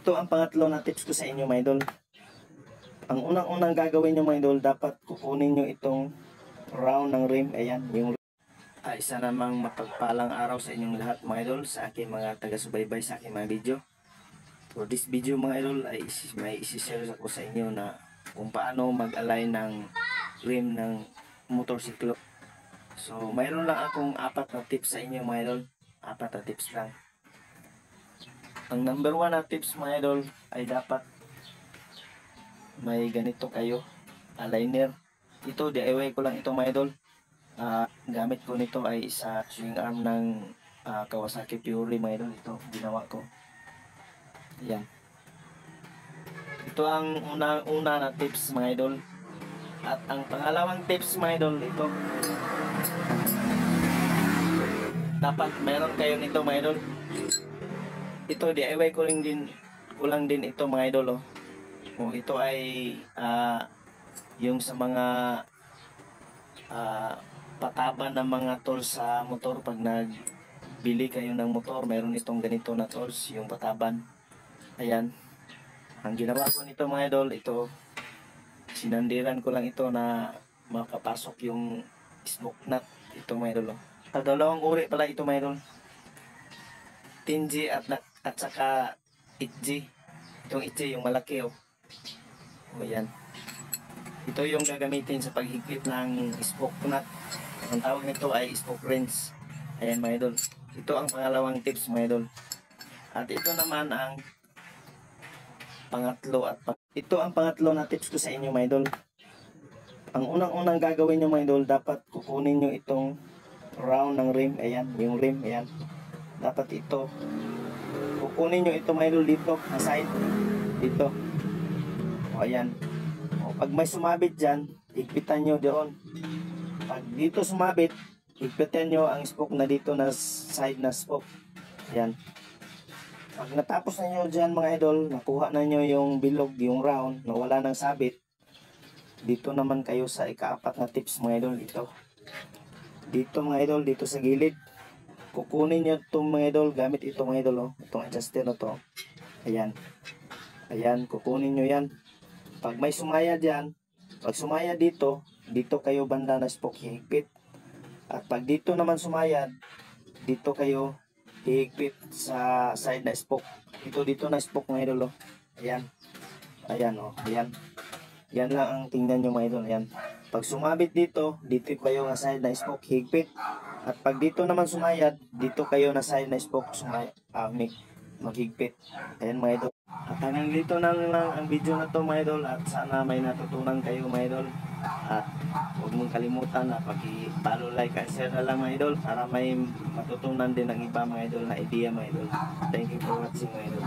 Ito ang pangatlo na tips ko sa inyo mga idol. Ang unang-unang gagawin nyo mga idol, dapat kukunin nyo itong round ng rim. Ayan, yung isa namang mapagpalang araw sa inyong lahat mga idol, sa aking mga taga-subaybay sa aking mga video. For this video mga idol ay may isi-share ako sa inyo na kung paano mag-align ng rim ng motorsiklo. So mayroon lang akong 4 na tips sa inyo mga idol. 4 na tips lang. Ang number 1 na tips mga idol ay dapat may ganito kayo, aligner. Ito DIY ko lang ito mga idol. Gamit ko nito ay sa swing arm ng Kawasaki Fury mga idol. Ito ginawa ko. Yan. Ito ang una na tips mga idol. At ang pangalawang tips mga idol, ito. Dapat meron kayo nito mga idol. Ito DIY ko lang din ito mga idol. Ito ay yung sa mga pataban ng mga tools sa motor. Pag nagbili kayo ng motor, meron itong ganito na tools, yung pataban. Ayan. Ang ginawa ko nito mga idol, ito sinandiran ko lang ito na makapasok yung smoke nut. Ito mga idol. Dalawang uri pala ito mga idol. 10G at saka 8G. Itong 8G yung malaki Ayan. Ito yung gagamitin sa paghigpit ng spoke nut. Ang tawag nito ay spoke wrench. Ayan mga idol. Ito ang pangalawang tips mga idol. At ito naman ang pangatlo ito ang pangatlo na tips ko sa inyo mga idol. Ang unang-unang gagawin nyo mga idol, dapat kukunin nyo itong round ng rim. Ayan, yung rim. Ayan. Dapat ito. Kukunin nyo ito mga idol dito, na side. Dito. Ayan. Pag may sumabit dyan, higpitan nyo doon. Pag dito sumabit, higpitan nyo ang spoke na dito na side na spoke. Ayan. Pag natapos na nyo dyan mga idol, nakuha na nyo yung bilog, yung round, na wala nang sabit, dito naman kayo sa ika-4 na tips mga idol. Dito mga idol, dito sa gilid. Kukunin nyo itong mga idol, gamit ito mga idol. Itong adjuster na to. Ayan. Ayan, kukunin nyo yan. Pag may sumaya dyan, pag sumaya dito, dito kayo banda na spoke hihigpit. At pag dito naman sumayad, dito kayo hihigpit sa side na spoke. Dito na spoke mga idol. Ayan. Ayan ayan. Yan lang ang tingnan nyo mga idol. Ayan. Pag sumabit dito kayo na side na spoke higpit. At pag dito naman sumayad, dito kayo na side na spoke maghigpit. Ayan mga idol. At hanggang dito na lang ang video na to mga idol. At sana may natutunan kayo mga idol. At huwag mong kalimutan na pag-follow, like, and share na lang mga idol. Para may matutunan din ang iba mga idol na idea mga idol. Thank you for watching mga idol.